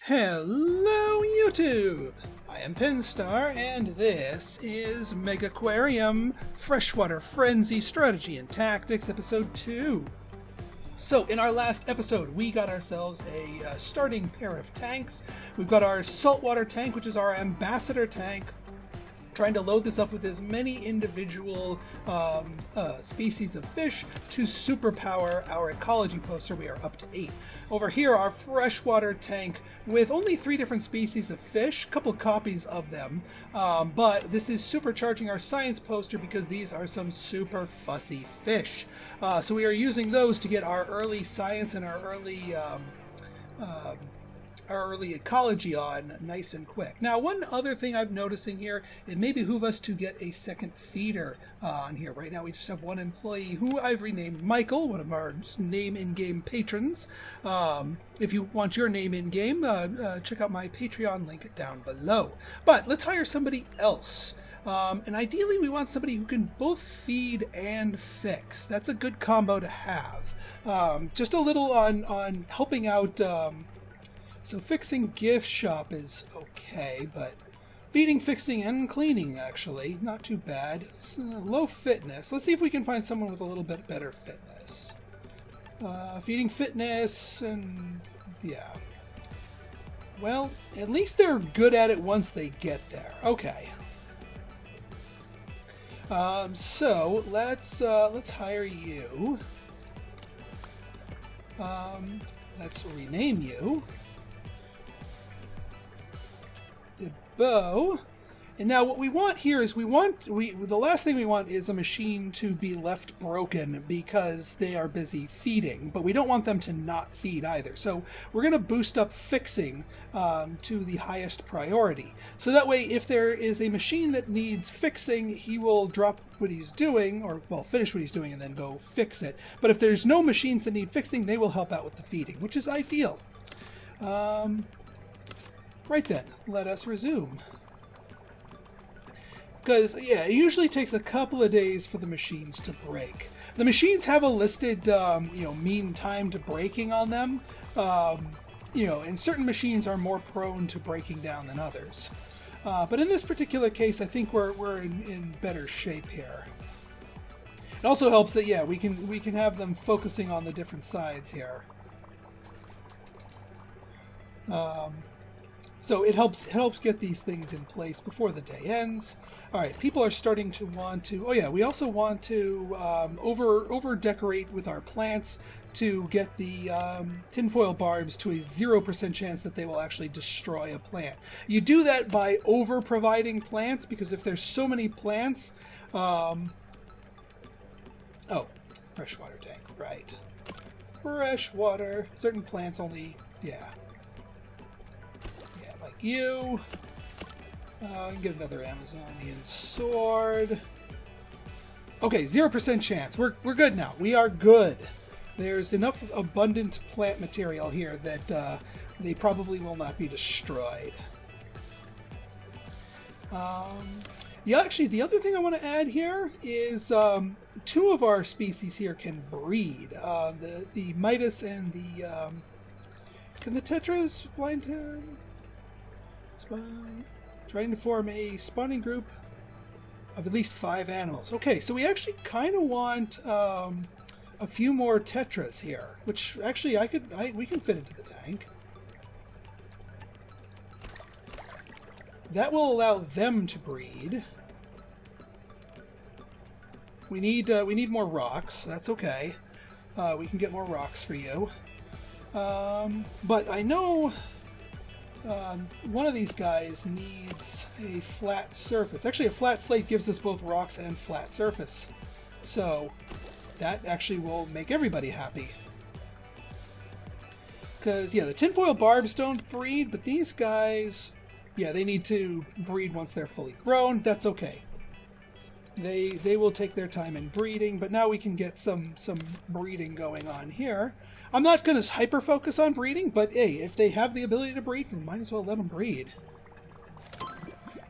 Hello YouTube! I am Pinstar and this is Megaquarium Freshwater Frenzy Strategy and Tactics Episode 2. So in our last episode we got ourselves a starting pair of tanks. We've got our saltwater tank, which is our ambassador tank, trying to load this up with as many individual species of fish to superpower our ecology poster. We are up to 8. Over here, our freshwater tank with only 3 different species of fish, a couple copies of them, but this is supercharging our science poster because these are some super fussy fish. So we are using those to get our early science and our early ecology on nice and quick. Now, one other thing I'm noticing here, it may behoove us to get a second feeder on here. Right now we just have one employee who I've renamed Michael, one of our name in-game patrons. If you want your name in-game, check out my Patreon link down below. But let's hire somebody else. And ideally we want somebody who can both feed and fix. That's a good combo to have. Just a little on helping out. So fixing gift shop is okay, but feeding, fixing, and cleaning, actually, not too bad. It's low fitness. Let's see if we can find someone with a little bit better fitness. Feeding, fitness, and yeah. Well, at least they're good at it once they get there. Okay. So let's hire you. Let's rename you. The bow. And now what we want here is the last thing we want is a machine to be left broken because they are busy feeding, but we don't want them to not feed either. So we're going to boost up fixing to the highest priority. So that way if there is a machine that needs fixing, he will drop what he's doing, or well, finish what he's doing and then go fix it. But if there's no machines that need fixing, they will help out with the feeding, which is ideal. Right then, let us resume. Because, yeah, it usually takes a couple of days for the machines to break. The machines have a listed, mean time to breaking on them. And certain machines are more prone to breaking down than others. But in this particular case, I think we're in better shape here. It also helps that, yeah, we can have them focusing on the different sides here. So it helps get these things in place before the day ends. All right, people are starting to want to. Oh yeah, we also want to over decorate with our plants to get the tinfoil barbs to a 0% chance that they will actually destroy a plant. You do that by over providing plants, because if there's so many plants, oh, freshwater tank, right? Freshwater. Certain plants only, yeah. Like you. Get another Amazonian sword. Okay, 0% chance. We're good now. We are good. There's enough abundant plant material here that they probably will not be destroyed. Actually, the other thing I want to add here is 2 of our species here can breed. The Midas and the can the Tetras blind him? Trying to form a spawning group of at least 5 animals. Okay, so we actually kind of want a few more tetras here, which actually we can fit into the tank. That will allow them to breed. We need more rocks. That's okay. We can get more rocks for you. But I know. One of these guys needs a flat surface. Actually, a flat slate gives us both rocks and flat surface. So that actually will make everybody happy. Because, yeah, the tinfoil barbs don't breed, but these guys, yeah, they need to breed once they're fully grown. That's okay. They will take their time in breeding, but now we can get some breeding going on here. I'm not going to hyper-focus on breeding, but hey, if they have the ability to breed, we might as well let them breed.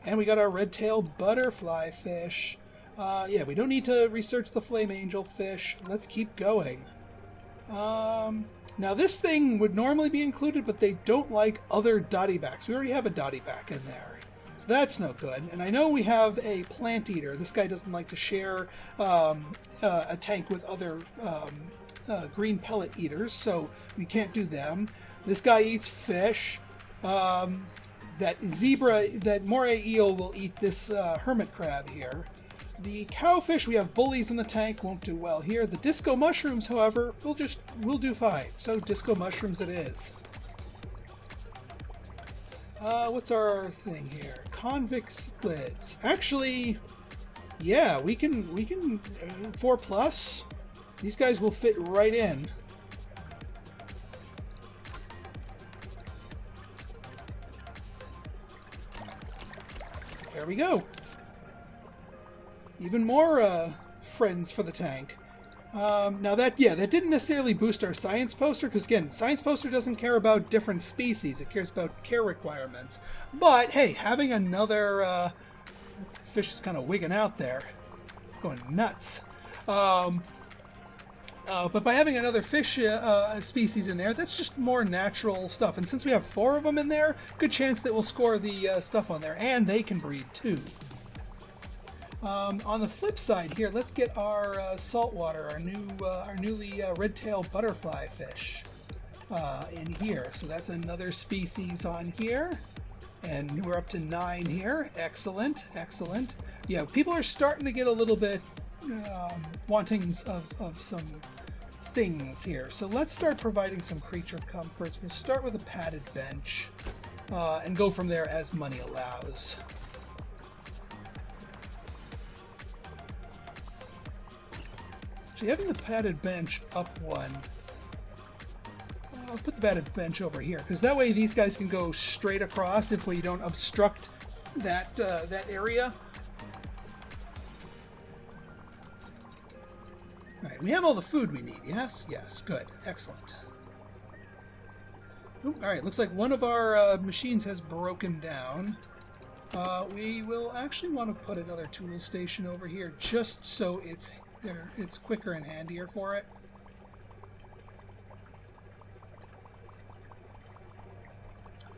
And we got our red-tailed butterfly fish. Yeah, we don't need to research the flame angel fish. Let's keep going. Now this thing would normally be included, but they don't like other dotty backs. We already have a dotty back in there. So that's no good. And I know we have a plant eater. This guy doesn't like to share a tank with other green pellet eaters, so we can't do them. This guy eats fish. That moray eel will eat this hermit crab here. The cowfish, we have bullies in the tank, won't do well here. The disco mushrooms, however, will do fine. So disco mushrooms it is. What's our thing here? Convex squids. Actually, yeah, we can 4+. These guys will fit right in. There we go. Even more friends for the tank. Now that didn't necessarily boost our science poster, because again, science poster doesn't care about different species, it cares about care requirements. But hey, having another fish is kind of wigging out there, going nuts. But by having another fish species in there, that's just more natural stuff. And since we have 4 of them in there, good chance that we'll score the stuff on there, and they can breed too. On the flip side here, let's get our saltwater, our newly red-tailed butterfly fish in here. So that's another species on here, and we're up to 9 here. Excellent, excellent. Yeah, people are starting to get a little bit wanting of some things here. So let's start providing some creature comforts. We'll start with a padded bench and go from there as money allows. So having the padded bench up one, I'll put the padded bench over here, because that way these guys can go straight across if we don't obstruct that area. All right, we have all the food we need, yes? Yes, good, excellent. Ooh, all right, looks like one of our machines has broken down. We will actually want to put another tool station over here, just so it's quicker and handier for it.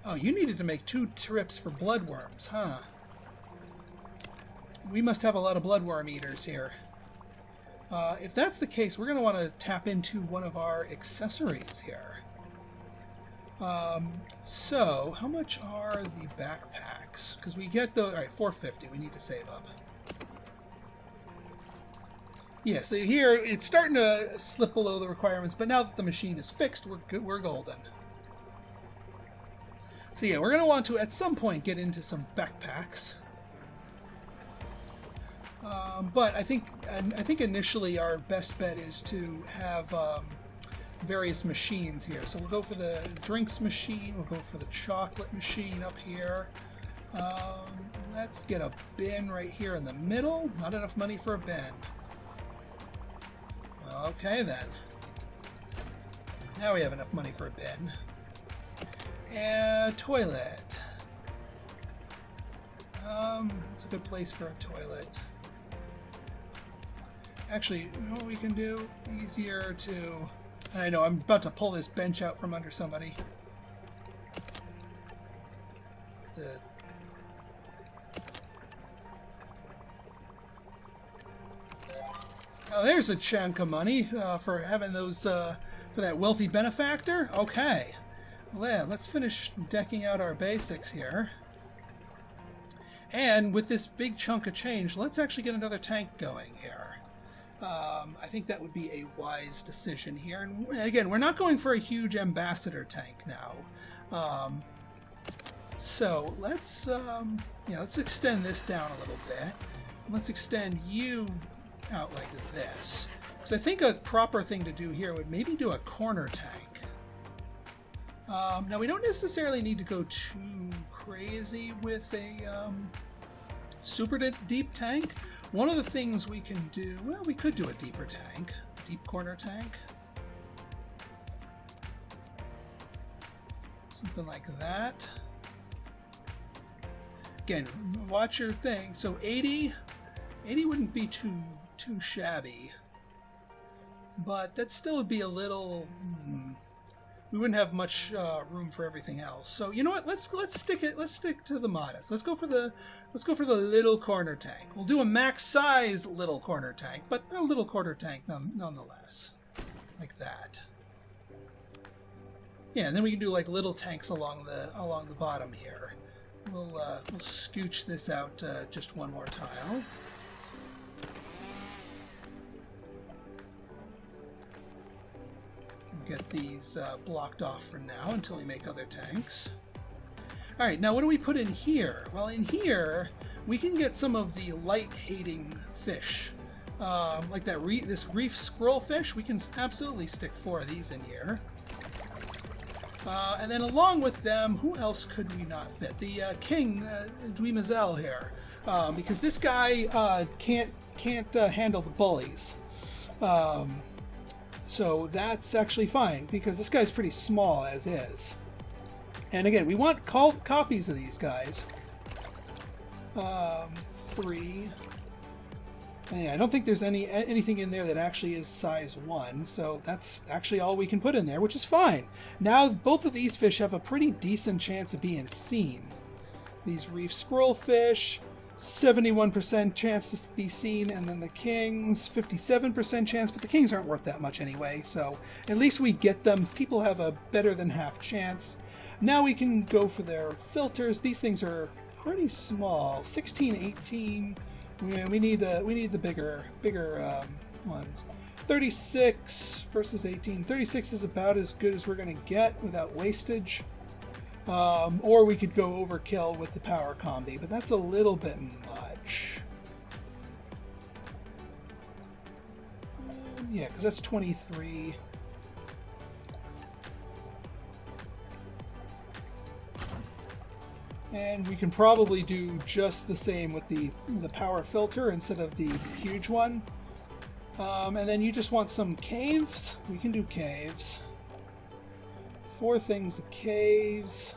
Oh, you needed to make 2 trips for bloodworms, huh? We must have a lot of bloodworm eaters here. If that's the case, we're going to want to tap into one of our accessories here. So, how much are the backpacks? Because we get those... Alright, 450. We need to save up. Yeah, so here it's starting to slip below the requirements, but now that the machine is fixed, we're golden. So yeah, we're going to want to, at some point, get into some backpacks. But I think initially our best bet is to have various machines here. So we'll go for the drinks machine, we'll go for the chocolate machine up here. Let's get a bin right here in the middle. Not enough money for a bin. Okay then. Now we have enough money for a bin. And toilet. It's a good place for a toilet. Actually, you know what we can do? Easier to... I know, I'm about to pull this bench out from under somebody. Oh, there's a chunk of money for having those, for that wealthy benefactor. Okay. Well, yeah, let's finish decking out our basics here. And with this big chunk of change, let's actually get another tank going here. I think that would be a wise decision here. And again, we're not going for a huge ambassador tank now. So let's, let's extend this down a little bit. Let's extend you out like this. Because I think a proper thing to do here would maybe do a corner tank. Now we don't necessarily need to go too crazy with a super deep tank. One of the things we can do, well, we could do a deeper tank, deep corner tank. Something like that. Again, watch your thing. So 80 wouldn't be too shabby, but that still would be a little we wouldn't have much room for everything else. So you know what? Let's stick to the modest. Let's go for the little corner tank. We'll do a max size little corner tank, but a little corner tank nonetheless, like that. Yeah, and then we can do like little tanks along the bottom here. We'll scooch this out just one more tile. Get these blocked off for now until we make other tanks. All right, now what do we put in here? Well, in here we can get some of the light-hating fish, like this reef squirrelfish. We can absolutely stick 4 of these in here. And then along with them, who else could we not fit? The king, Dweemazel here, because this guy can't handle the bullies. So that's actually fine, because this guy's pretty small as is. And again, we want copies of these guys. 3. And yeah, I don't think there's anything in there that actually is size 1, so that's actually all we can put in there, which is fine. Now both of these fish have a pretty decent chance of being seen. These reef squirrelfish, 71% chance to be seen, and then the kings, 57% chance, but the kings aren't worth that much anyway, so at least we get them. People have a better than half chance. Now we can go for their filters. These things are pretty small, 16, 18. Yeah, we need the bigger ones. 36 versus 18. 36 is about as good as we're going to get without wastage. Or we could go overkill with the power combi, but that's a little bit much. Yeah, because that's 23. And we can probably do just the same with the power filter instead of the huge one. And then you just want some caves. We can do caves. 4 things of caves.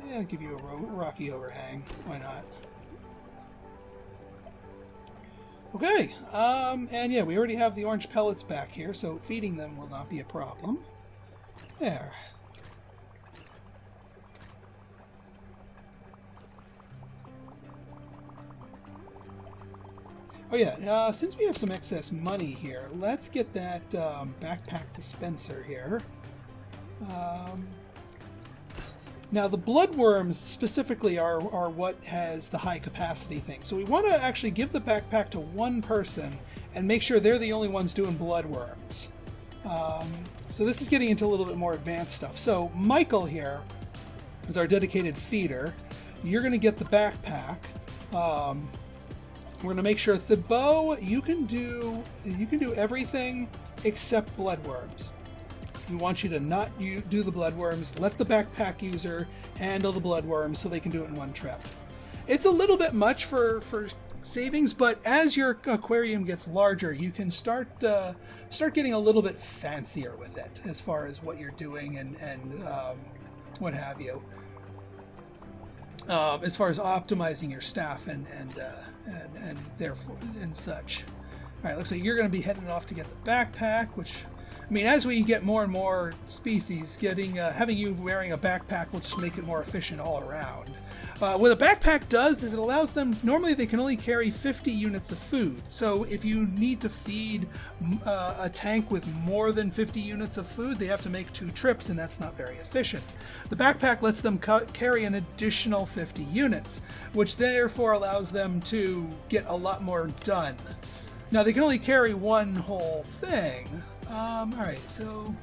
Yeah, I'll give you a rocky overhang. Why not? Okay. And yeah, we already have the orange pellets back here, so feeding them will not be a problem. There. Oh yeah, since we have some excess money here, let's get that backpack dispenser here. Now the bloodworms specifically are what has the high capacity thing. So we want to actually give the backpack to one person and make sure they're the only ones doing bloodworms. So this is getting into a little bit more advanced stuff. So Michael here is our dedicated feeder. You're going to get the backpack. We're going to make sure Thibaut, you can do everything except bloodworms. We want you to not do the bloodworms. Let the backpack user handle the bloodworms so they can do it in one trip. It's a little bit much for savings, but as your aquarium gets larger, you can start getting a little bit fancier with it as far as what you're doing and what have you. As far as optimizing your staff and therefore and such. All right, looks like you're going to be heading off to get the backpack, which, I mean, as we get more and more species, having you wearing a backpack will just make it more efficient all around. What a backpack does is it allows them, normally they can only carry 50 units of food. So if you need to feed a tank with more than 50 units of food, they have to make 2 trips, and that's not very efficient. The backpack lets them carry an additional 50 units, which therefore allows them to get a lot more done. Now they can only carry one whole thing. All right, so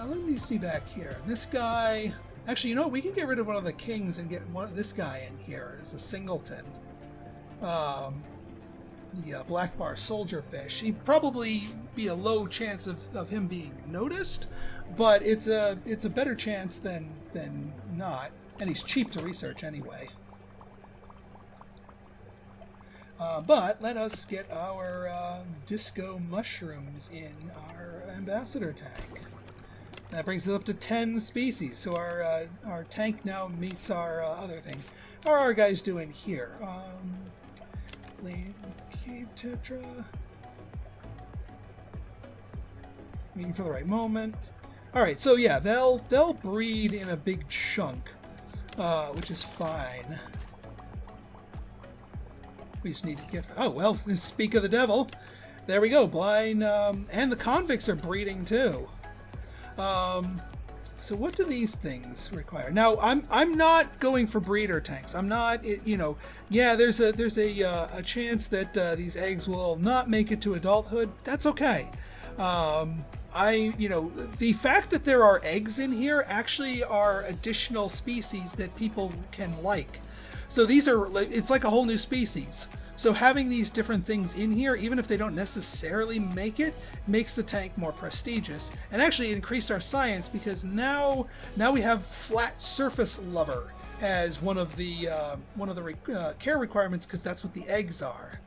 let me see back here. This guy... Actually, you know what? We can get rid of one of the kings and get this guy in here as a singleton. The black bar soldier fish. He'd probably be a low chance of him being noticed, but it's a better chance than not. And he's cheap to research anyway. But let us get our disco mushrooms in our ambassador tank. That brings us up to 10 species, so our tank now meets our other thing. How are our guys doing here? Cave tetra. Waiting for the right moment. All right, so yeah, they'll breed in a big chunk, which is fine. We just need to get... Oh, well, speak of the devil. There we go. Blind, and the convicts are breeding too. So what do these things require? Now, I'm not going for breeder tanks. I'm not, you know, yeah, there's a chance that these eggs will not make it to adulthood. That's okay. You know, the fact that there are eggs in here actually are additional species that people can like. So these are, it's like a whole new species. So having these different things in here, even if they don't necessarily make it, makes the tank more prestigious, and actually increased our science because now we have flat surface lover as one of the care requirements, because that's what the eggs are.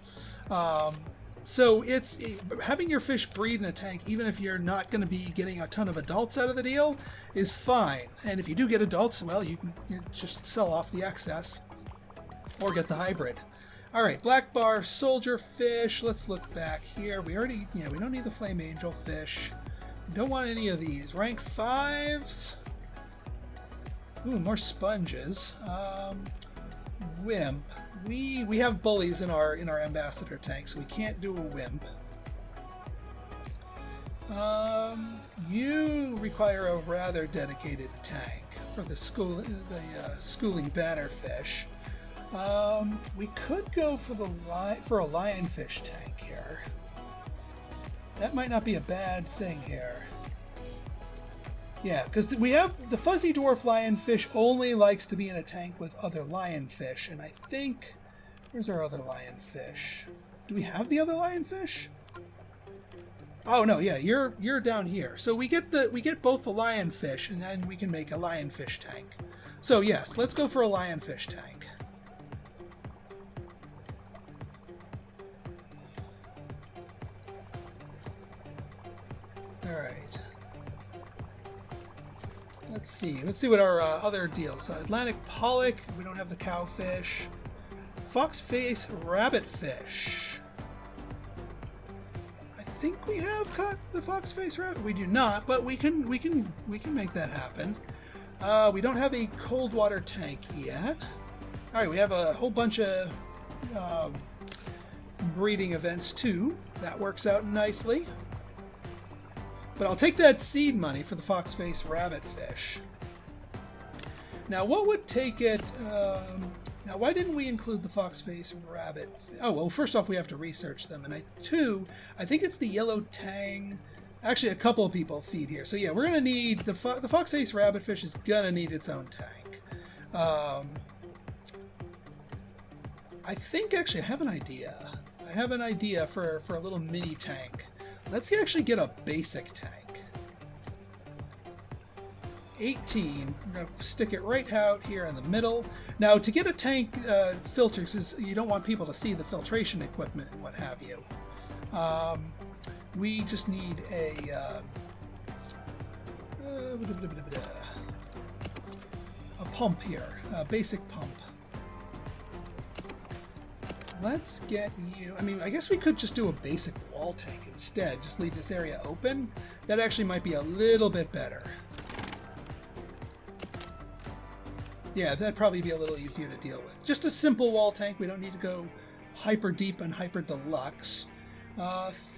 So it's having your fish breed in a tank, even if you're not going to be getting a ton of adults out of the deal, is fine. And if you do get adults, well, you can just sell off the excess or get the hybrid. All right, black bar soldier fish. Let's look back here. We already, we don't need the flame angel fish. We don't want any of these. Rank 5s. Ooh, more sponges. Wimp. We have bullies in our ambassador tank, so we can't do a wimp. You require a rather dedicated tank for the schooling banner fish. We could go for a lionfish tank here. That might not be a bad thing here. Yeah, because we have the fuzzy dwarf lionfish only likes to be in a tank with other lionfish, and I think where's our other lionfish? Do we have the other lionfish? Oh no, yeah, you're down here. So we get both the lionfish, and then we can make a lionfish tank. So yes, let's go for a lionfish tank. All right. Let's see what our other deals. Atlantic pollock. We don't have the cowfish. Foxface rabbitfish. I think we have caught the foxface rabbit. We do not, but we can make that happen. We don't have a cold water tank yet. All right, we have a whole bunch of breeding events too. That works out nicely. But I'll take that seed money for the foxface rabbitfish. Now, what would take it? Now, why didn't we include the foxface rabbit? Oh, well, first off, we have to research them. And I think it's the yellow tang. Actually, a couple of people feed here. So, yeah, we're going to need the foxface rabbitfish is going to need its own tank. I think, actually, I have an idea. I have an idea for a little mini tank. Let's actually get a basic tank. 18. We're going to stick it right out here in the middle. Now, to get a tank filtered, because you don't want people to see the filtration equipment and what have you, we just need a pump here, a basic pump. Let's get you... I mean, I guess we could just do a basic wall tank instead. Just leave this area open. That actually might be a little bit better. Yeah, that'd probably be a little easier to deal with. Just a simple wall tank. We don't need to go hyper deep and hyper deluxe.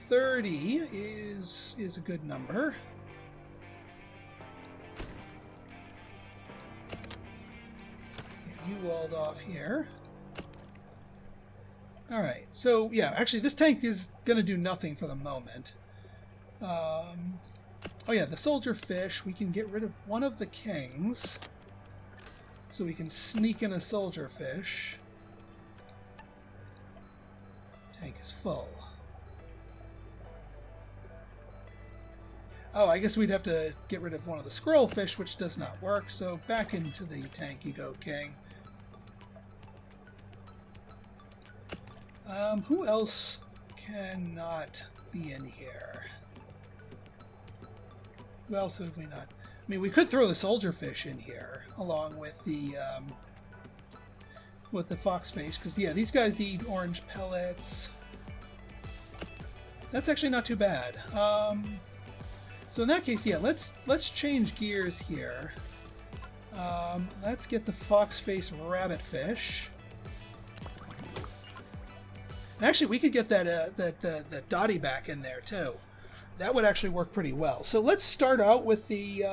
30 is a good number. Get you walled off here. All right, so yeah, actually this tank is going to do nothing for the moment. Oh yeah, the soldier fish, we can get rid of one of the kings. So we can sneak in a soldier fish. Tank is full. Oh, I guess we'd have to get rid of one of the squirrel fish, which does not work, so back into the tank you go, king. Who else cannot be in here? Who else have we not? I mean, we could throw the soldier fish in here along with the foxface, because yeah, these guys eat orange pellets. That's actually not too bad. So in that case, yeah, let's change gears here. Let's get the fox-face rabbitfish. And actually, we could get that Dottie back in there too. That would actually work pretty well. So let's start out with the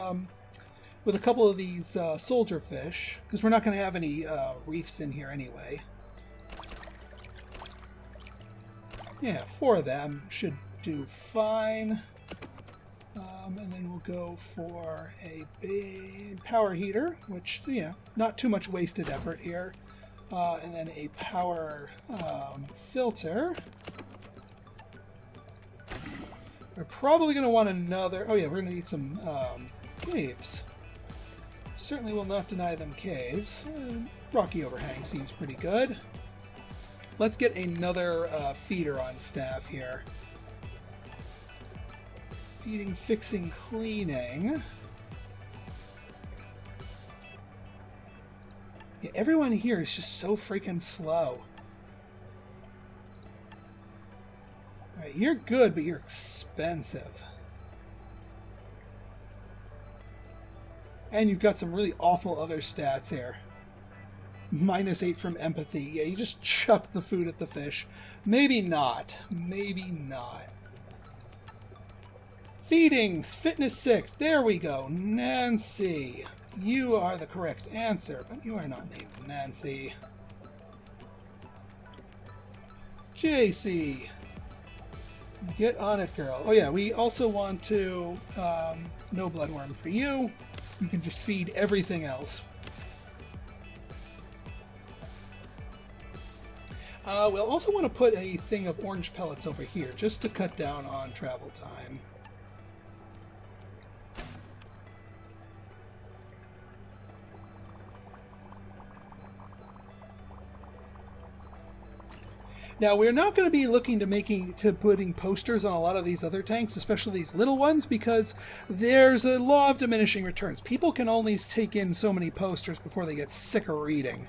with a couple of these soldier fish, because we're not going to have any reefs in here anyway. Yeah, 4 of them should do fine. And then we'll go for a big power heater, which, yeah, not too much wasted effort here. And then a power filter. We're probably going to want another... Oh yeah, we're going to need some caves. Certainly will not deny them caves. Rocky overhang seems pretty good. Let's get another feeder on staff here. Feeding, fixing, cleaning. Yeah, everyone here is just so freaking slow. Alright, you're good, but you're expensive. And you've got some really awful other stats here. -8 from empathy. Yeah, you just chuck the food at the fish. Maybe not. Maybe not. Feedings, fitness 6. There we go. Nancy. You are the correct answer, but you are not named Nancy. JC. Get on it, girl. Oh yeah, we also want to... no bloodworm for you. You can just feed everything else. We'll also want to put a thing of orange pellets over here, just to cut down on travel time. Now, we're not going to be looking to putting posters on a lot of these other tanks, especially these little ones, because there's a law of diminishing returns. People can only take in so many posters before they get sick of reading.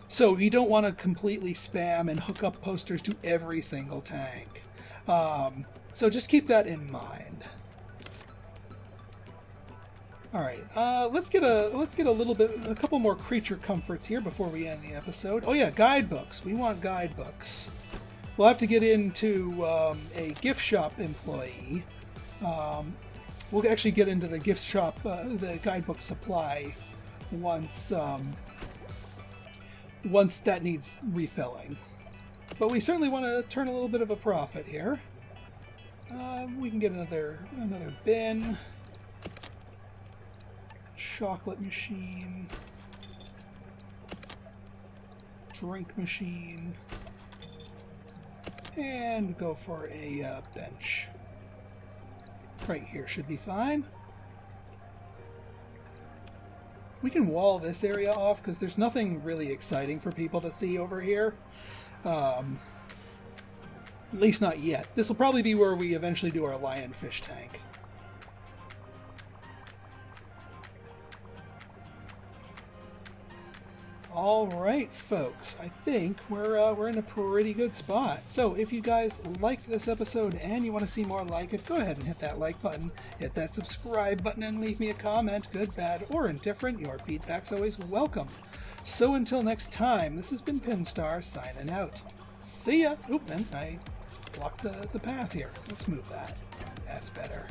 So you don't want to completely spam and hook up posters to every single tank. So just keep that in mind. All right, let's get a couple more creature comforts here before we end the episode. Oh yeah, guidebooks. We want guidebooks. We'll have to get into a gift shop employee. We'll actually get into the gift shop, the guidebook supply, once that needs refilling. But we certainly want to turn a little bit of a profit here. We can get another bin. Chocolate machine, drink machine, and go for a bench. Right here should be fine. We can wall this area off because there's nothing really exciting for people to see over here. At least not yet. This will probably be where we eventually do our lionfish tank. All right, folks, I think we're in a pretty good spot. So if you guys liked this episode and you want to see more like it, go ahead and hit that like button, hit that subscribe button, and leave me a comment, good, bad, or indifferent. Your feedback's always welcome. So until next time, this has been Pinstar signing out. See ya! Oop, and I blocked the path here. Let's move that. That's better.